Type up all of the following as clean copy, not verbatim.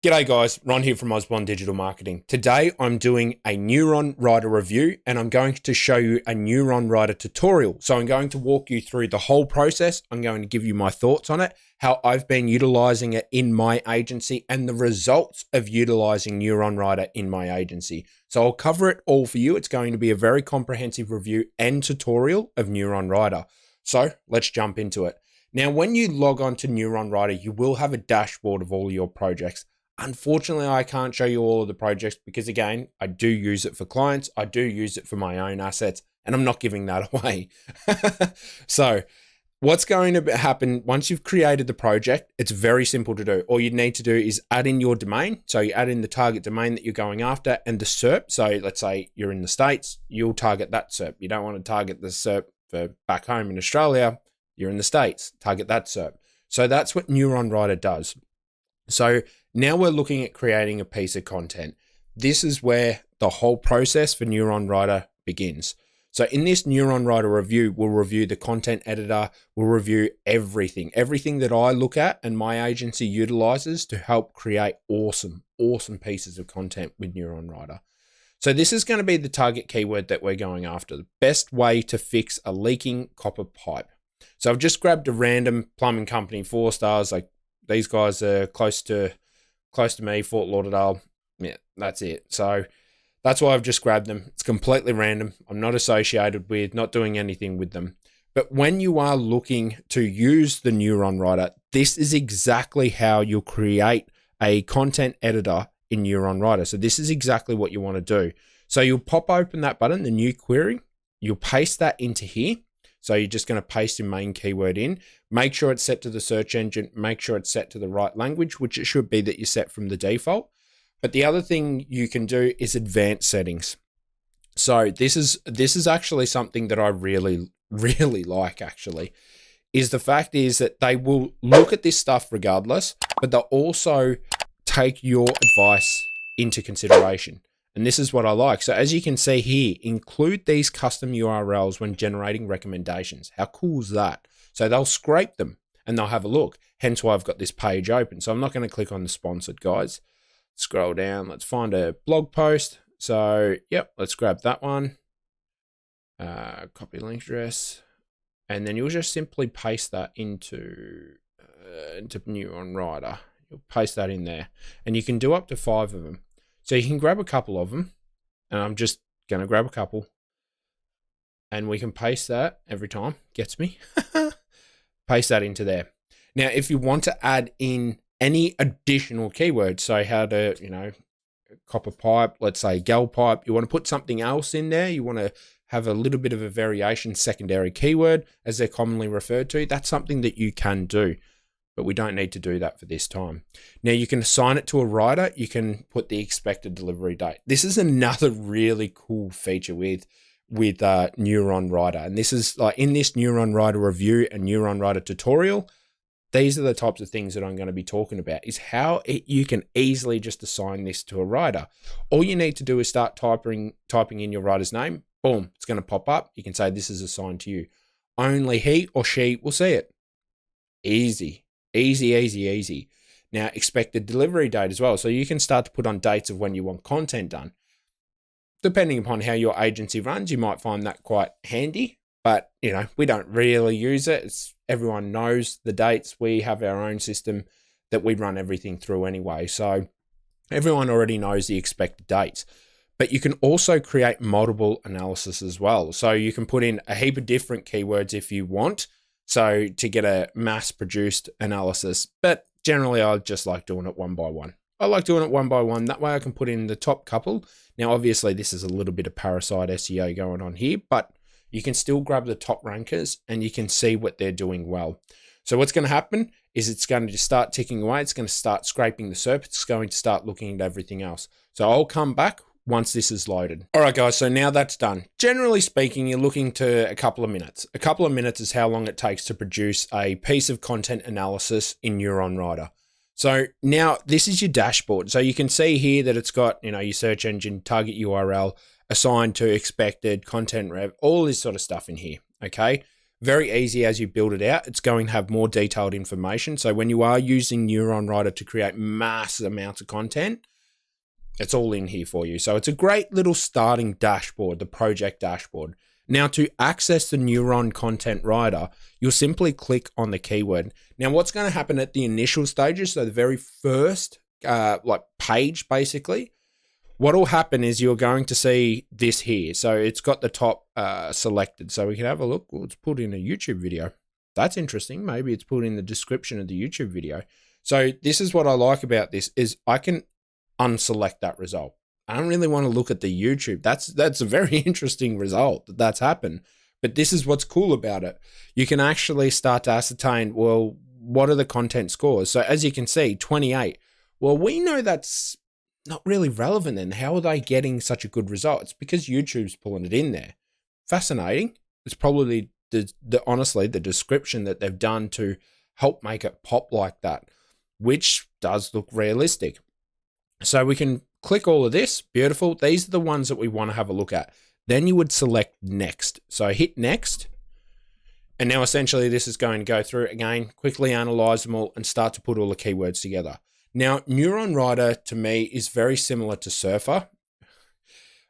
G'day guys, Ron here from Osborne Digital Marketing. Today I'm doing a Neuron Writer review and I'm going to show you a Neuron Writer tutorial. So I'm going to walk you through the whole process. I'm going to give you my thoughts on it, how I've been utilizing it in my agency and the results of utilizing Neuron Writer in my agency. So I'll cover it all for you. It's going to be a very comprehensive review and tutorial of Neuron Writer. So let's jump into it. Now, when you log on to Neuron Writer, you will have a dashboard of all your projects. Unfortunately, I can't show you all of the projects because, again, I do use it for clients. I do use it for my own assets, and I'm not giving that away. So what's going to happen once you've created the project, it's very simple to do. All you need to do is add in your domain. So you add in the target domain that you're going after and the SERP. So let's say you're in the States, you'll target that SERP. You don't want to target the SERP for back home in Australia. You're in the States, target that SERP. So that's what Neuron Writer does. So now we're looking at creating a piece of content. This is where the whole process for Neuron Writer begins. So in this Neuron Writer review, we'll review the content editor, we'll review everything that I look at and my agency utilizes to help create awesome pieces of content with Neuron Writer. So this is going to be the target keyword that we're going after, the best way to fix a leaking copper pipe. So I've just grabbed a random plumbing company, 4 stars, like these guys are close to me, Fort Lauderdale. Yeah, that's it. So that's why I've just grabbed them. It's completely random. I'm not associated with, not doing anything with them. But when you are looking to use the Neuron Writer, this is exactly how you'll create a content editor in Neuron Writer. So this is exactly what you want to do. So you'll pop open that button, the new query. You'll paste that into here. So you're just going to paste your main keyword in. Make sure it's set to the search engine. Make sure it's set to the right language, which it should be that you set from the default. But the other thing you can do is advanced settings. So this is actually something that I really like, actually, is the fact is that they will look at this stuff regardless, but they'll also take your advice into consideration. And this is what I like. So as you can see here, include these custom URLs when generating recommendations. How cool is that? So they'll scrape them and they'll have a look. Hence why I've got this page open. So I'm not going to click on the sponsored, guys. Scroll down. Let's find a blog post. So, yep, let's grab that one. Copy link address. And then you'll just simply paste that into Neuron Writer. You'll paste that in there. And you can do up to 5 of them. So you can grab a couple of them, and I'm just going to grab a couple, and we can paste that every time. Gets me. Paste that into there. Now, if you want to add in any additional keywords, so how to, copper pipe, let's say gal pipe, you want to put something else in there, you want to have a little bit of a variation, secondary keyword, as they're commonly referred to, that's something that you can do. But we don't need to do that for this time. Now you can assign it to a writer. You can put the expected delivery date. This is another really cool feature with Neuron Writer. And this is like in this Neuron Writer review and Neuron Writer tutorial, these are the types of things that I'm going to be talking about, is how you can easily just assign this to a writer. All you need to do is start typing in your writer's name. Boom, it's going to pop up. You can say this is assigned to you. Only he or she will see it. Easy. Easy. Now, expected delivery date as well. So you can start to put on dates of when you want content done. Depending upon how your agency runs, you might find that quite handy. But, we don't really use it. Everyone knows the dates. We have our own system that we run everything through anyway. So everyone already knows the expected dates. But you can also create multiple analysis as well. So you can put in a heap of different keywords if you want. So to get a mass-produced analysis, but generally I just like doing it one by one. I like doing it one by one. That way I can put in the top couple. Now, obviously this is a little bit of parasite SEO going on here, but you can still grab the top rankers and you can see what they're doing well. So what's going to happen is it's going to just start ticking away. It's going to start scraping the SERP. It's going to start looking at everything else. So I'll come back once this is loaded. All right, guys, so now that's done. Generally speaking, you're looking to a couple of minutes. A couple of minutes is how long it takes to produce a piece of content analysis in Neuron Writer. So now this is your dashboard. So you can see here that it's got, your search engine, target URL, assigned to expected, content rev, all this sort of stuff in here, okay? Very easy as you build it out. It's going to have more detailed information. So when you are using Neuron Writer to create massive amounts of content, it's all in here for you. So it's a great little starting dashboard, the project dashboard. Now, to access the Neuron Content Writer, you'll simply click on the keyword. Now, what's going to happen at the initial stages, so the very first page, basically, what will happen is you're going to see this here. So it's got the top selected. So we can have a look. Well, it's put in a YouTube video. That's interesting. Maybe it's put in the description of the YouTube video. So this is what I like about this is I can unselect that result. I don't really want to look at the YouTube. That's a very interesting result that's happened. But this is what's cool about it. You can actually start to ascertain, well, what are the content scores? So as you can see, 28. Well, we know that's not really relevant then. How are they getting such a good result? It's because YouTube's pulling it in there. Fascinating. It's probably honestly the description that they've done to help make it pop like that, which does look realistic. So we can click all of this. Beautiful. These are the ones that we want to have a look at. Then you would select next. So hit next. And now essentially this is going to go through again, quickly analyze them all and start to put all the keywords together. Now, Neuron Writer to me is very similar to Surfer.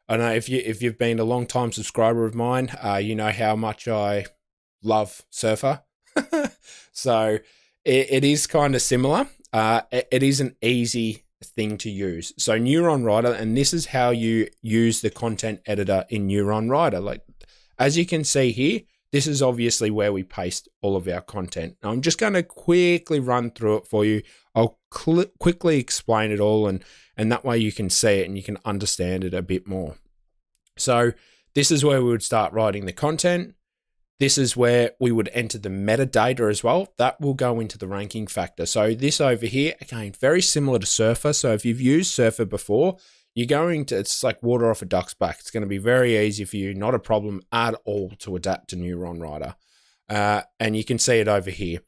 I know if you've been a long time subscriber of mine, you know how much I love Surfer. So it is kind of similar. It is an easy thing to use. So Neuron Writer, and this is how you use the content editor in Neuron Writer. Like, as you can see here, this is obviously where we paste all of our content. Now, I'm just going to quickly run through it for you. I'll quickly explain it all, and that way you can see it and you can understand it a bit more. So this is where we would start writing the content. This is where we would enter the metadata as well. That will go into the ranking factor. So this over here, again, very similar to Surfer. So if you've used Surfer before, it's like water off a duck's back. It's going to be very easy for you, not a problem at all to adapt to Neuron Writer. And you can see it over here.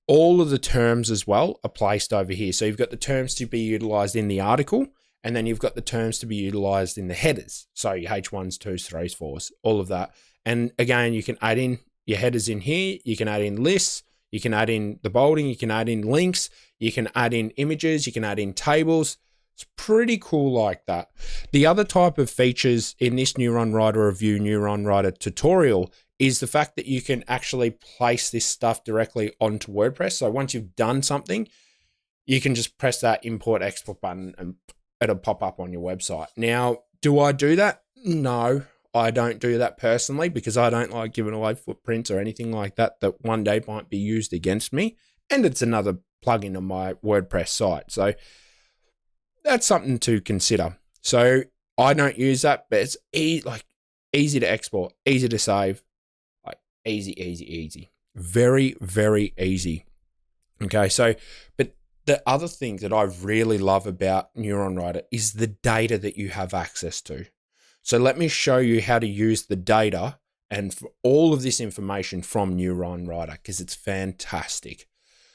All of the terms as well are placed over here. So you've got the terms to be utilized in the article, and then you've got the terms to be utilized in the headers. So your H1s, 2s, 3s, 4s, all of that. And again, you can add in your headers in here. You can add in lists. You can add in the bolding. You can add in links. You can add in images. You can add in tables. It's pretty cool like that. The other type of features in this Neuron Writer Review, Neuron Writer Tutorial is the fact that you can actually place this stuff directly onto WordPress. So once you've done something, you can just press that import export button and it'll pop up on your website. Now, do I do that? No, I don't do that personally because I don't like giving away footprints or anything like that one day might be used against me. And it's another plugin on my WordPress site. So that's something to consider. So I don't use that, but it's easy to export, easy to save, like easy. Very, very easy. Okay, so, but the other thing that I really love about Neuron Writer is the data that you have access to. So let me show you how to use the data and for all of this information from Neuron Writer because it's fantastic.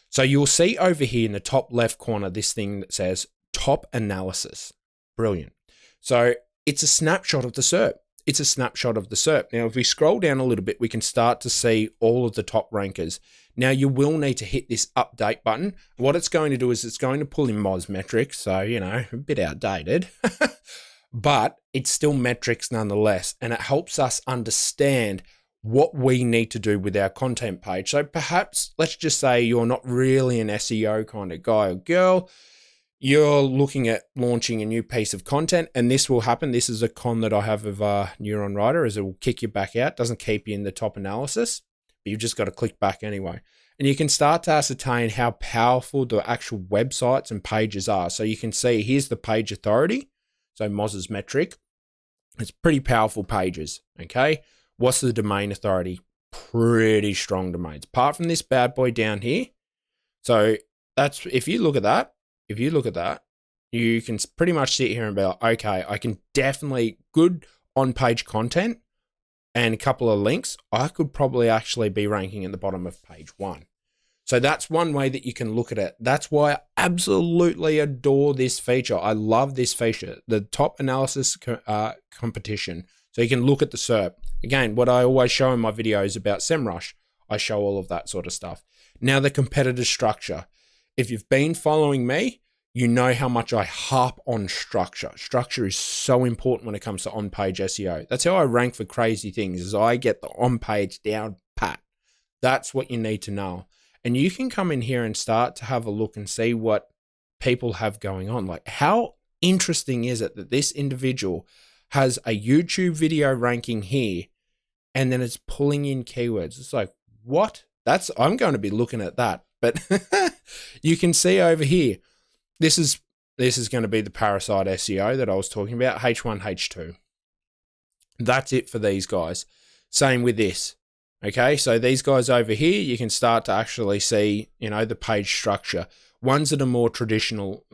So you'll see over here in the top left corner, this thing that says top analysis. Brilliant. So it's a snapshot of the SERP. It's a snapshot of the SERP. Now, if we scroll down a little bit, we can start to see all of the top rankers. Now, you will need to hit this update button. What it's going to do is it's going to pull in Moz metrics. So, you know, a bit outdated, but it's still metrics nonetheless. And it helps us understand what we need to do with our content page. So perhaps let's just say you're not really an SEO kind of guy or girl. You're looking at launching a new piece of content, and this will happen. This is a con that I have of Neuron Writer, is it will kick you back out. It doesn't keep you in the top analysis, but you've just got to click back anyway. And you can start to ascertain how powerful the actual websites and pages are. So you can see here's the page authority. So Moz's metric. It's pretty powerful pages, okay? What's the domain authority? Pretty strong domains. Apart from this bad boy down here. So that's, if you look at that, you can pretty much sit here and be like, okay, I can definitely, good on-page content and a couple of links, I could probably actually be ranking at the bottom of page 1. So that's one way that you can look at it. That's why I absolutely adore this feature. I love this feature, the top analysis competition. So you can look at the SERP. Again, what I always show in my videos about SEMrush, I show all of that sort of stuff. Now, the competitor structure. If you've been following me, you know how much I harp on structure. Structure is so important when it comes to on-page SEO. That's how I rank for crazy things, is I get the on-page down pat. That's what you need to know. And you can come in here and start to have a look and see what people have going on. Like, how interesting is it that this individual has a YouTube video ranking here and then it's pulling in keywords? It's like, what? I'm going to be looking at that. But you can see over here, this is going to be the parasite SEO that I was talking about, H1, H2. That's it for these guys. Same with this. Okay, so these guys over here, you can start to actually see, the page structure. Ones that are more traditional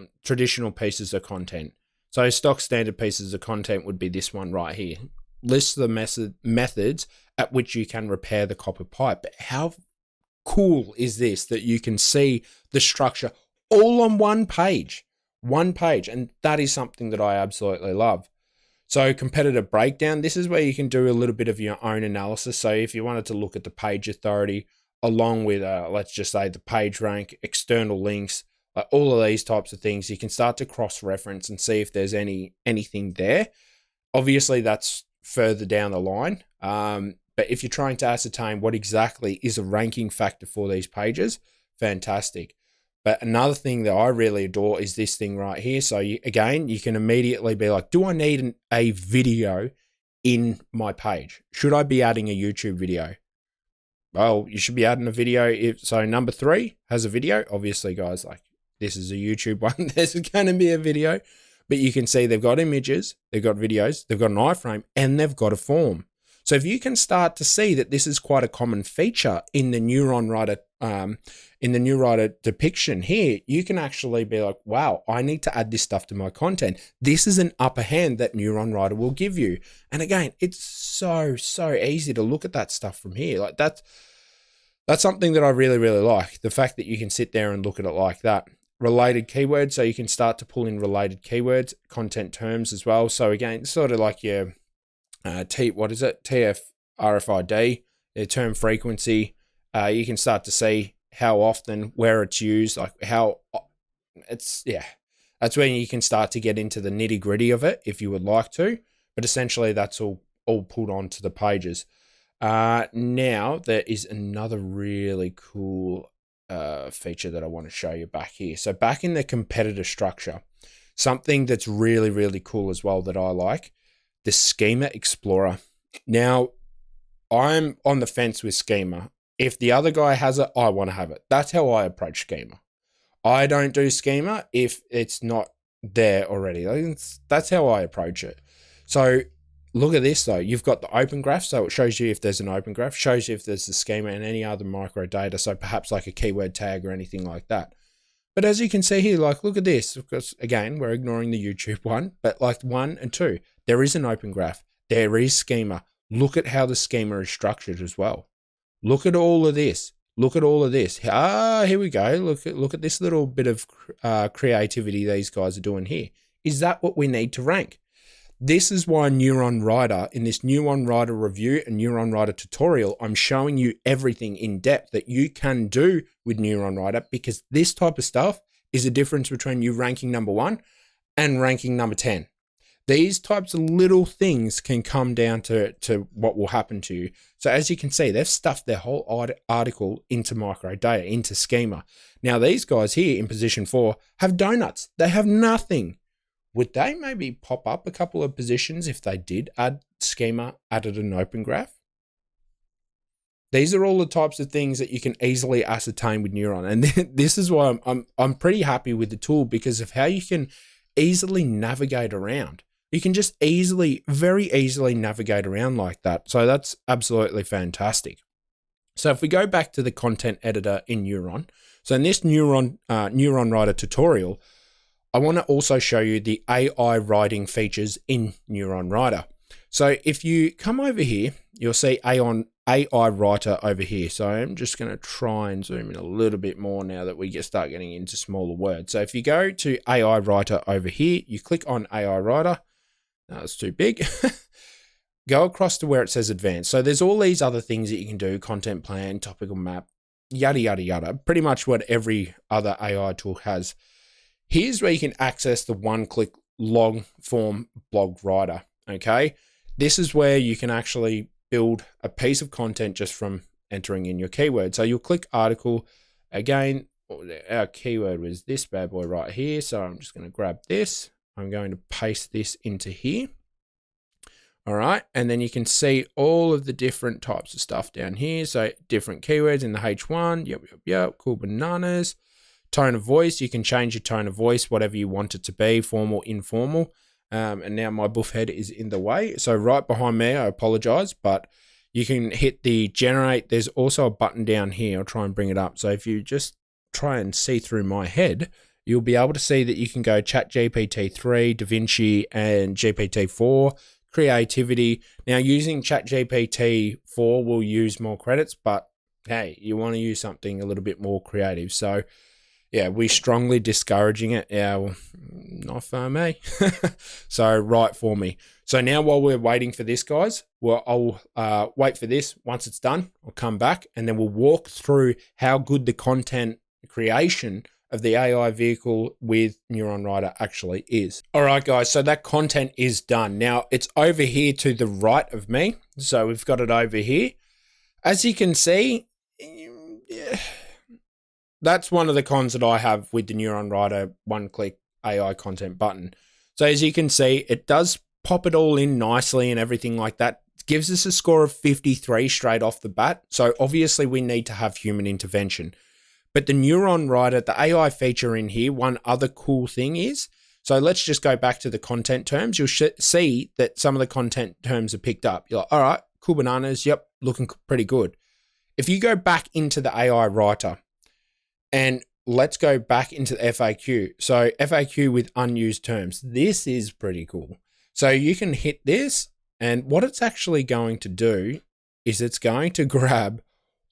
pieces of content. So stock standard pieces of content would be this one right here. Lists the methods at which you can repair the copper pipe. But how cool is this that you can see the structure all on one page, and that is something that I absolutely love. So competitor breakdown, this is where you can do a little bit of your own analysis. So if you wanted to look at the page authority along with, let's just say, the page rank, external links, all of these types of things, you can start to cross-reference and see if there's anything there. Obviously, that's further down the line. But if you're trying to ascertain what exactly is a ranking factor for these pages, fantastic. But another thing that I really adore is this thing right here. So you can immediately be like, do I need a video in my page? Should I be adding a YouTube video? Well, you should be adding a video. So number 3 has a video. Obviously, guys, like, this is a YouTube one. There's going to be a video. But you can see they've got images, they've got videos, they've got an iframe, and they've got a form. So if you can start to see that this is quite a common feature in the Neuron Writer depiction here, you can actually be like, wow, I need to add this stuff to my content. This is an upper hand that Neuron Writer will give you. And again, it's so easy to look at that stuff from here. Like, that's something that I really, really like. The fact that you can sit there and look at it like that. Related keywords, so you can start to pull in related keywords, content terms as well. So again, sort of like your TF RFID, their term frequency. You can start to see how often, where it's used, like that's where you can start to get into the nitty gritty of it if you would like to. But essentially, that's all put onto the pages. Now there is another really cool feature that I want to show you back here. So back in the competitor structure, something that's really, really cool as well that I like, the Schema Explorer. Now, I'm on the fence with Schema. If the other guy has it, I want to have it. That's how I approach Schema. I don't do Schema if it's not there already. That's how I approach it. So look at this though. You've got the open graph, so it shows you if there's an open graph, shows you if there's the schema and any other micro data, so perhaps like a keyword tag or anything like that. But as you can see here, like, look at this. Because again, we're ignoring the YouTube one, but like 1 and 2, there is an open graph. There is schema. Look at how the schema is structured as well. Look at all of this. Look at all of this. Here we go. Look at this little bit of creativity these guys are doing here. Is that what we need to rank? This is why Neuron Writer, in this Neuron Writer review and Neuron Writer tutorial, I'm showing you everything in depth that you can do with Neuron Writer, because this type of stuff is the difference between you ranking number 1 and ranking number 10. These types of little things can come down to what will happen to you. So as you can see, they've stuffed their whole article into micro data, into schema. Now these guys here in position 4 have donuts. They have nothing. Would they maybe pop up a couple of positions if they did add schema, added an open graph? These are all the types of things that you can easily ascertain with Neuron. And this is why I'm pretty happy with the tool, because of how you can easily navigate around. You can just very easily navigate around like that. So that's absolutely fantastic. So if we go back to the content editor in Neuron, so in this Neuron Writer tutorial, I want to also show you the AI writing features in Neuron Writer. So if you come over here, you'll see AI Writer over here. So I'm just going to try and zoom in a little bit more now that we start getting into smaller words. So if you go to AI Writer over here, you click on AI Writer. No, it's too big. go across to where it says advanced. So there's all these other things that you can do, content plan, topical map, yada, yada, yada, pretty much what every other AI tool has. Here's where you can access the one-click long form blog writer, okay? This is where you can actually build a piece of content just from entering in your keyword. So you'll click article. Again, our keyword was this bad boy right here. So I'm just going to grab this. I'm going to paste this into here. All right. And then you can see all of the different types of stuff down here. So different keywords in the H1. Yep. Cool bananas. Tone of voice. You can change your tone of voice, whatever you want it to be, formal, informal. And now my buff head is in the way. So right behind me, I apologize, but you can hit the generate. There's also a button down here. I'll try and bring it up. So if you just try and see through my head, you'll be able to see that you can go Chat GPT-3, DaVinci, and GPT-4, creativity. Now using Chat GPT-4 will use more credits, but hey, you want to use something a little bit more creative. So yeah, we're strongly discouraging it. Yeah, well, not for me. So write for me. So now while we're waiting for this, guys, well, I'll wait for this. Once it's done, I'll come back and then we'll walk through how good the content creation of the AI vehicle with Neuron Writer actually is. All right, guys, so that content is done. Now it's over here to the right of me. So we've got it over here. As you can see, that's one of the cons that I have with the Neuron Writer one-click AI content button. So as you can see, it does pop it all in nicely and everything like that. It gives us a score of 53 straight off the bat. So obviously we need to have human intervention. But the Neuron Writer, the AI feature in here, one other cool thing is, so let's just go back to the content terms. You'll see that some of the content terms are picked up. You're like, all right, cool bananas. Yep, looking pretty good. If you go back into the AI writer, and let's go back into the FAQ. So FAQ with unused terms. This is pretty cool. So you can hit this, and what it's actually going to do is it's going to grab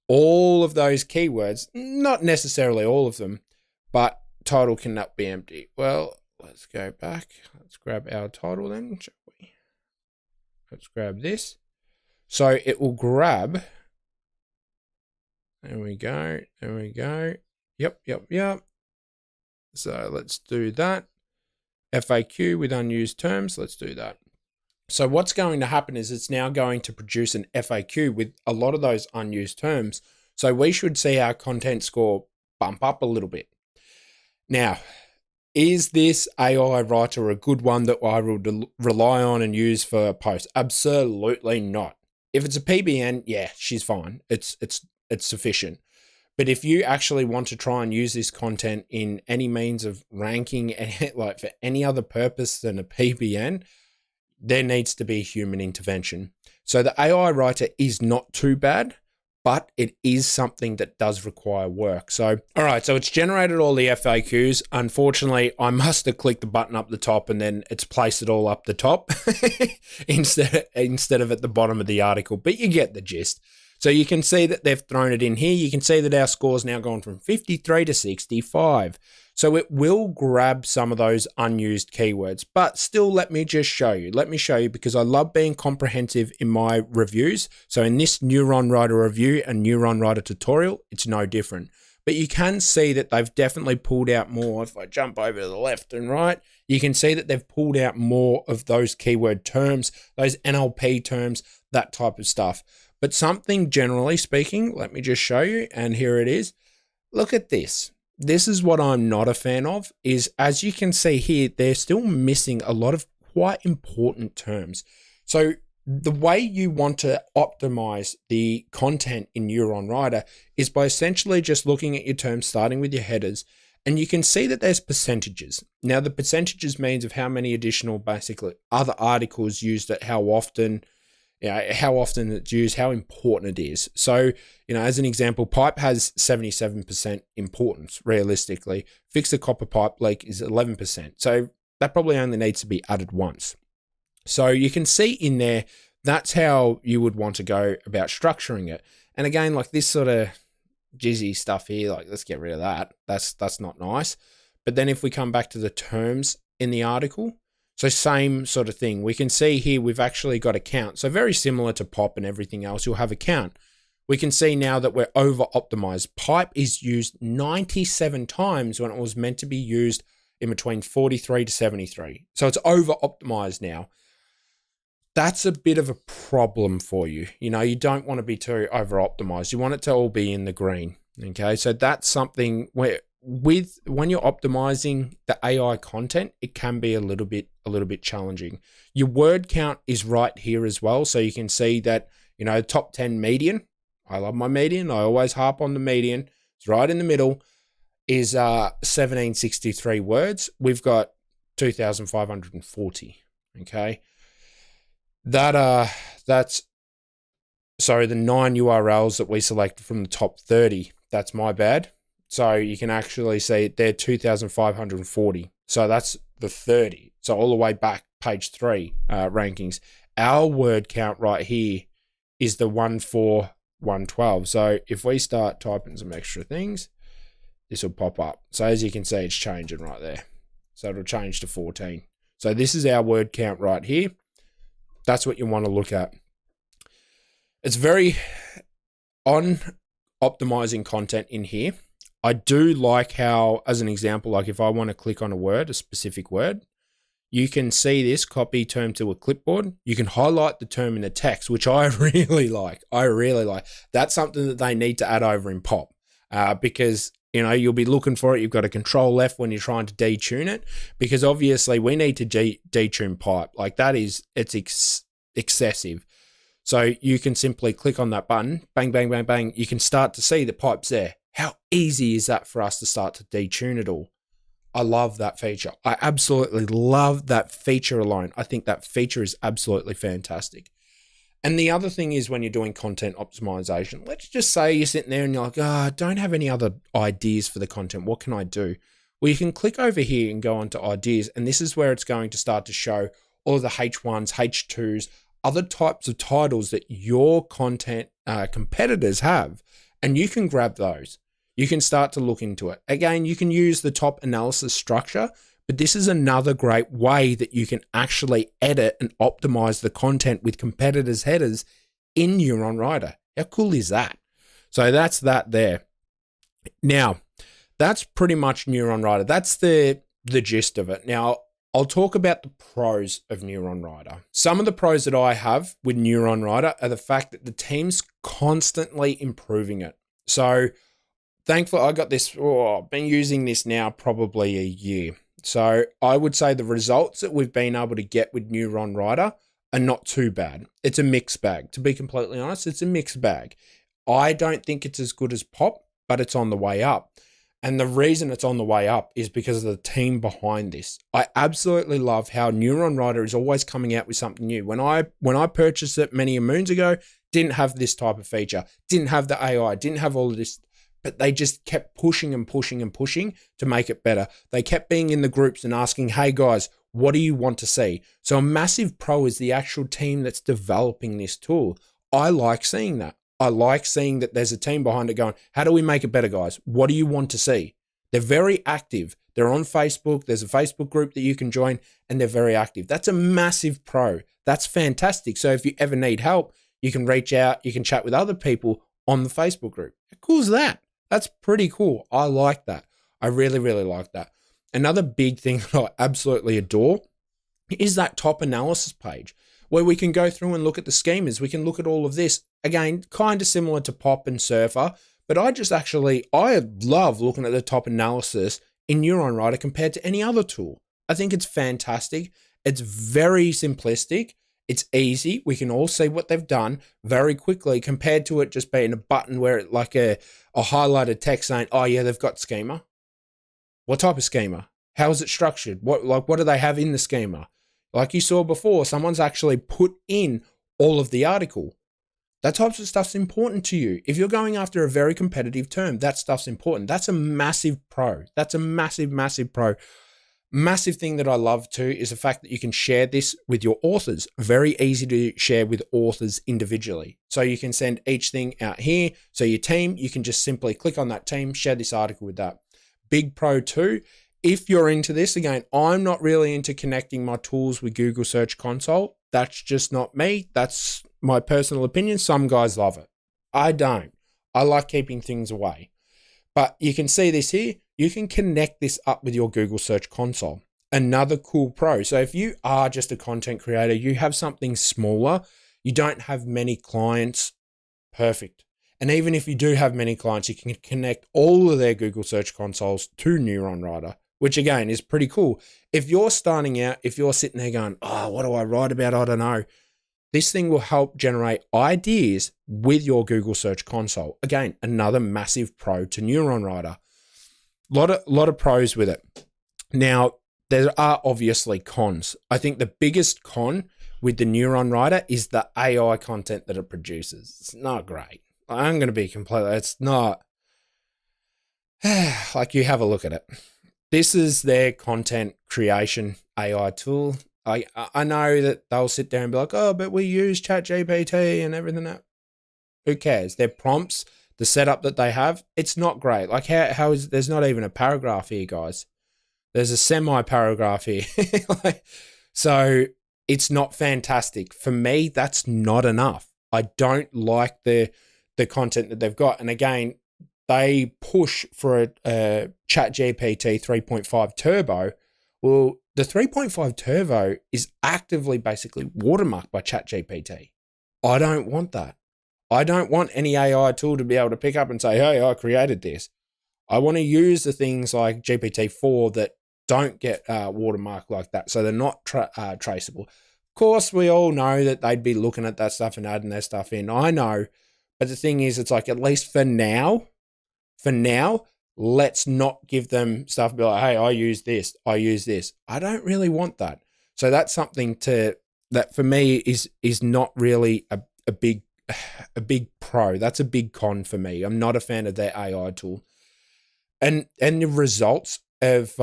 all of those keywords, not necessarily all of them, but title cannot be empty. Well, let's go back. Let's grab our title then, shall we? Let's grab this. So it will grab, there we go. Yep. So let's do that. FAQ with unused terms. Let's do that. So what's going to happen is it's now going to produce an FAQ with a lot of those unused terms. So we should see our content score bump up a little bit. Now, is this AI writer a good one that I will rely on and use for a post? Absolutely not. If it's a PBN, yeah, she's fine. It's sufficient. But if you actually want to try and use this content in any means of ranking, like for any other purpose than a PBN, there needs to be human intervention. So the AI writer is not too bad, but it is something that does require work. So, all right, so it's generated all the FAQs. Unfortunately, I must have clicked the button up the top and then it's placed it all up the top instead of at the bottom of the article, but you get the gist. So you can see that they've thrown it in here. You can see that our score's now gone from 53 to 65. So it will grab some of those unused keywords, but still let me just show you. Let me show you because I love being comprehensive in my reviews. So in this Neuron Writer review and Neuron Writer tutorial, it's no different. But you can see that they've definitely pulled out more. If I jump over to the left and right, you can see that they've pulled out more of those keyword terms, those NLP terms, that type of stuff. But something generally speaking, let me just show you, and here it is. Look at this. This is what I'm not a fan of, is as you can see here, they're still missing a lot of quite important terms. So the way you want to optimize the content in Neuron Writer is by essentially just looking at your terms, starting with your headers, and you can see that there's percentages. Now the percentages means of how many additional basically other articles used at how often, how often it's used, how important it is. So, as an example, pipe has 77% importance realistically. Fix the copper pipe leak is 11%. So that probably only needs to be added once. So you can see in there, that's how you would want to go about structuring it. And again, like this sort of jizzy stuff here, like let's get rid of that. That's not nice. But then if we come back to the terms in the article, So same sort of thing. We can see here we've actually got a count. So very similar to pop and everything else, you'll have a count. We can see now that we're over optimized. Pipe is used 97 times when it was meant to be used in between 43 to 73. So it's over optimized now. That's a bit of a problem for you. You know, you don't want to be too over optimized. You want it to all be in the green. Okay. So that's something where when you're optimizing the AI content, it can be a little bit challenging. Your word count is right here as well. So you can see that, you know, top 10 median. I love my median. I always harp on the median. It's right in the middle, is 1763 words. We've got 2,540. Okay. That's sorry, the 9 URLs that we selected from the top 30. That's my bad. So you can actually see they're 2,540. So that's the 30. So all the way back, page 3 rankings. Our word count right here is the 14112. So if we start typing some extra things, this will pop up. So as you can see, it's changing right there. So it'll change to 14. So this is our word count right here. That's what you want to look at. It's very on optimizing content in here. I do like how, as an example, like if I want to click on a word, a specific word, you can see this copy term to a clipboard. You can highlight the term in the text, which I really like. That's something that they need to add over in Pop because, you know, you'll be looking for it. You've got to control F when you're trying to detune it, because obviously we need to detune pipe. Like it's excessive. So you can simply click on that button, bang, bang, bang, bang. You can start to see the pipe's there. How easy is that for us to start to detune it all? I love that feature. I absolutely love that feature alone. I think that feature is absolutely fantastic. And the other thing is when you're doing content optimization, let's just say you're sitting there and you're like, I don't have any other ideas for the content. What can I do? Well, you can click over here and go on to ideas. And this is where it's going to start to show all of the H1s, H2s, other types of titles that your content competitors have. And you can grab those. You can start to look into it. Again, you can use the top analysis structure, but this is another great way that you can actually edit and optimize the content with competitors' headers in Neuron Writer. How cool is that? So that's that there. Now, that's pretty much Neuron Writer. That's the gist of it. Now, I'll talk about the pros of Neuron Writer. Some of the pros that I have with Neuron Writer are the fact that the team's constantly improving it. So thankfully, I got this, I've been using this now probably a year. So I would say the results that we've been able to get with Neuron Writer are not too bad. It's a mixed bag. To be completely honest, it's a mixed bag. I don't think it's as good as Pop, but it's on the way up. And the reason it's on the way up is because of the team behind this. I absolutely love how Neuron Writer is always coming out with something new. When I purchased it many moons ago, didn't have this type of feature, didn't have the AI, didn't have all of this, but they just kept pushing and pushing and pushing to make it better. They kept being in the groups and asking, hey guys, what do you want to see? So a massive pro is the actual team that's developing this tool. I like seeing that. I like seeing that there's a team behind it going, how do we make it better, guys? What do you want to see? They're very active. They're on Facebook. There's a Facebook group that you can join, and they're very active. That's a massive pro. That's fantastic. So if you ever need help, you can reach out. You can chat with other people on the Facebook group. How cool is that? That's pretty cool. I like that. I really, really like that. Another big thing that I absolutely adore is that top analysis page where we can go through and look at the schemas. We can look at all of this. Again, kind of similar to Pop and Surfer, but I love looking at the top analysis in Neuron Writer compared to any other tool. I think it's fantastic. It's very simplistic. It's easy. We can all see what they've done very quickly compared to it just being a button where it like a highlighted text saying, oh yeah, they've got schema. What type of schema? How is it structured? What do they have in the schema? Like you saw before, someone's actually put in all of the article. That type of stuff's important to you. If you're going after a very competitive term, that stuff's important. That's a massive pro. That's a massive, massive pro. Massive thing that I love too is the fact that you can share this with your authors. Very easy to share with authors individually. So you can send each thing out here. So your team, you can just simply click on that team, share this article with that. Big pro too if you're into this, again, I'm not really into connecting my tools with Google Search Console. That's just not me. That's my personal opinion. Some guys love it. I don't. I like keeping things away. But you can see this here. You can connect this up with your Google Search Console. Another cool pro. So if you are just a content creator, you have something smaller, you don't have many clients, perfect. And even if you do have many clients, you can connect all of their Google Search Consoles to Neuron Writer, which again is pretty cool. If you're starting out, if you're sitting there going, oh, what do I write about? I don't know. This thing will help generate ideas with your Google Search Console. Again, another massive pro to Neuron Writer. Lot of pros with it. Now, there are obviously cons. I think the biggest con with the Neuron Writer is the AI content that it produces. It's not great. I'm going to be completely, it's not, like, you have a look at it. This is their content creation AI tool. I know that they'll sit there and be like, oh, but we use ChatGPT and everything that. Who cares? Their prompts, the setup that they have, it's not great. Like, how is, there's not even a paragraph here, guys. There's a semi-paragraph here. So it's not fantastic. For me, that's not enough. I don't like the content that they've got. And again, they push for a ChatGPT 3.5 Turbo. Well, the 3.5 Turbo is actively basically watermarked by ChatGPT. I don't want that. I don't want any AI tool to be able to pick up and say, hey, I created this. I want to use the things like GPT-4 that don't get watermarked like that, so they're not traceable. Of course, we all know that they'd be looking at that stuff and adding their stuff in. I know, but the thing is, it's like, at least for now, let's not give them stuff, be like, hey, I use this. I don't really want that. So that's something that for me is not really a big pro. That's a big con for me. I'm not a fan of their AI tool. And the results of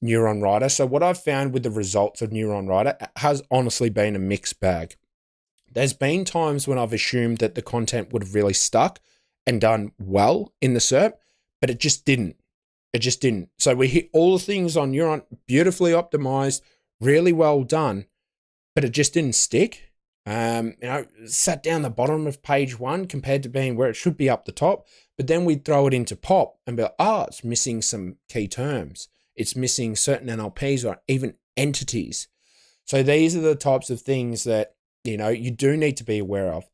Neuron Writer. So what I've found with the results of Neuron Writer has honestly been a mixed bag. There's been times when I've assumed that the content would have really stuck and done well in the SERP, but it just didn't. So we hit all the things on Neuron, beautifully optimized, really well done, but it just didn't stick. Sat down the bottom of page 1 compared to being where it should be up the top, but then we'd throw it into POP and be like, it's missing some key terms. It's missing certain NLPs or even entities. So these are the types of things that, you do need to be aware of.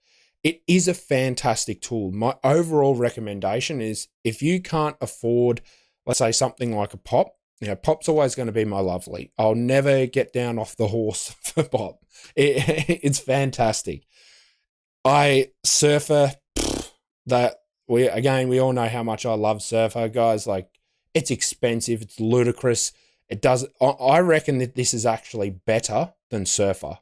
It is a fantastic tool. My overall recommendation is, if you can't afford, let's say, something like a POP, POP's always going to be my lovely. I'll never get down off the horse for POP. It's fantastic. Surfer, we all know how much I love Surfer, guys. Like, it's expensive. It's ludicrous. I reckon that this is actually better than Surfer.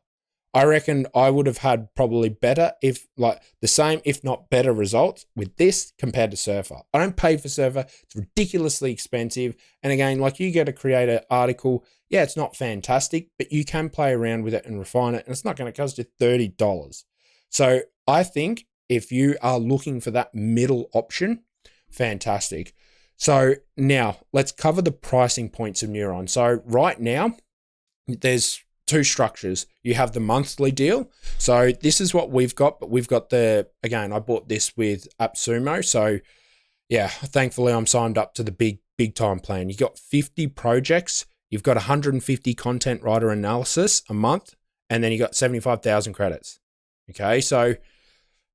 I reckon I would have had probably better, if like the same, if not better results with this compared to Surfer. I don't pay for Surfer. It's ridiculously expensive. And again, like, you get to create an article. Yeah, it's not fantastic, but you can play around with it and refine it. And it's not going to cost you $30. So I think if you are looking for that middle option, fantastic. So now let's cover the pricing points of Neuron. So right now, there's 2 structures. You have the monthly deal. So this is what we've got, but we've got again, I bought this with AppSumo. So yeah, thankfully I'm signed up to the big time plan. You got 50 projects. You've got 150 content writer analysis a month, and then you got 75,000 credits. Okay. So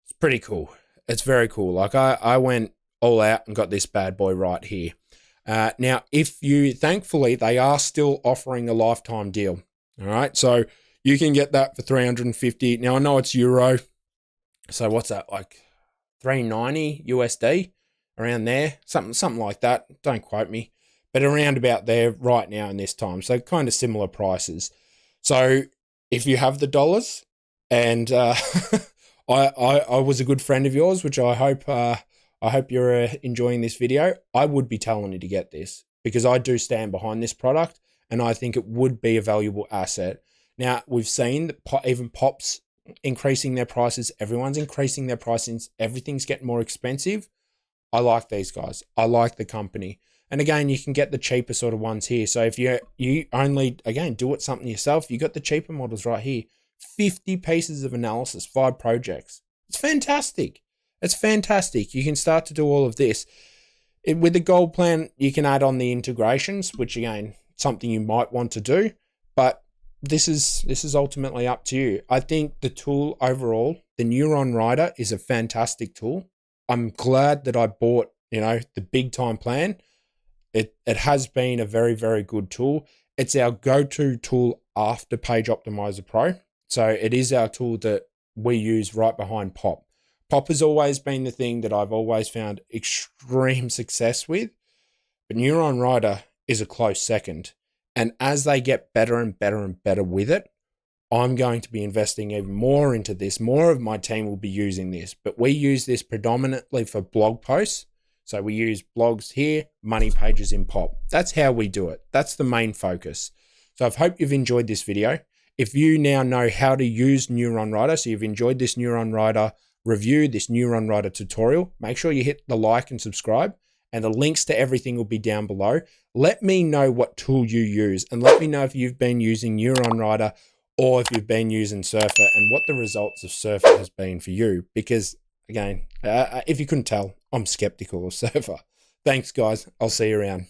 it's pretty cool. It's very cool. Like, I went all out and got this bad boy right here. Now, thankfully, they are still offering a lifetime deal. All right, so you can get that for 350. Now, I know it's euro, so what's that, like 390 USD, around there, something like that. Don't quote me, but around about there right now in this time. So kind of similar prices. So if you have the dollars, and I was a good friend of yours, which I hope you're enjoying this video. I would be telling you to get this, because I do stand behind this product. And I think it would be a valuable asset. Now, we've seen that even POP's increasing their prices. Everyone's increasing their pricings. Everything's getting more expensive. I like these guys. I like the company. And again, you can get the cheaper sort of ones here. So if you only, again, do it something yourself, you got the cheaper models right here. 50 pieces of analysis, 5 projects. It's fantastic. It's fantastic. You can start to do all of this. With the gold plan, you can add on the integrations, which again, something you might want to do, but this is ultimately up to you. I think the tool overall, the Neuron Writer, is a fantastic tool. I'm glad that I bought, the big time plan. It has been a very, very good tool. It's our go-to tool after Page Optimizer Pro. So it is our tool that we use right behind Pop. Pop has always been the thing that I've always found extreme success with, but Neuron Writer is a close second. And as they get better and better and better with it, I'm going to be investing even more into this. More of my team will be using this, but we use this predominantly for blog posts. So we use blogs here, money pages in Pop. That's how we do it. That's the main focus. So I hope you've enjoyed this video. If you now know how to use Neuron Writer, so you've enjoyed this Neuron Writer review, this Neuron Writer tutorial, make sure you hit the like and subscribe, and the links to everything will be down below. Let me know what tool you use, and let me know if you've been using Neuron Writer or if you've been using Surfer, and what the results of Surfer has been for you. Because again, if you couldn't tell, I'm skeptical of Surfer. Thanks guys, I'll see you around.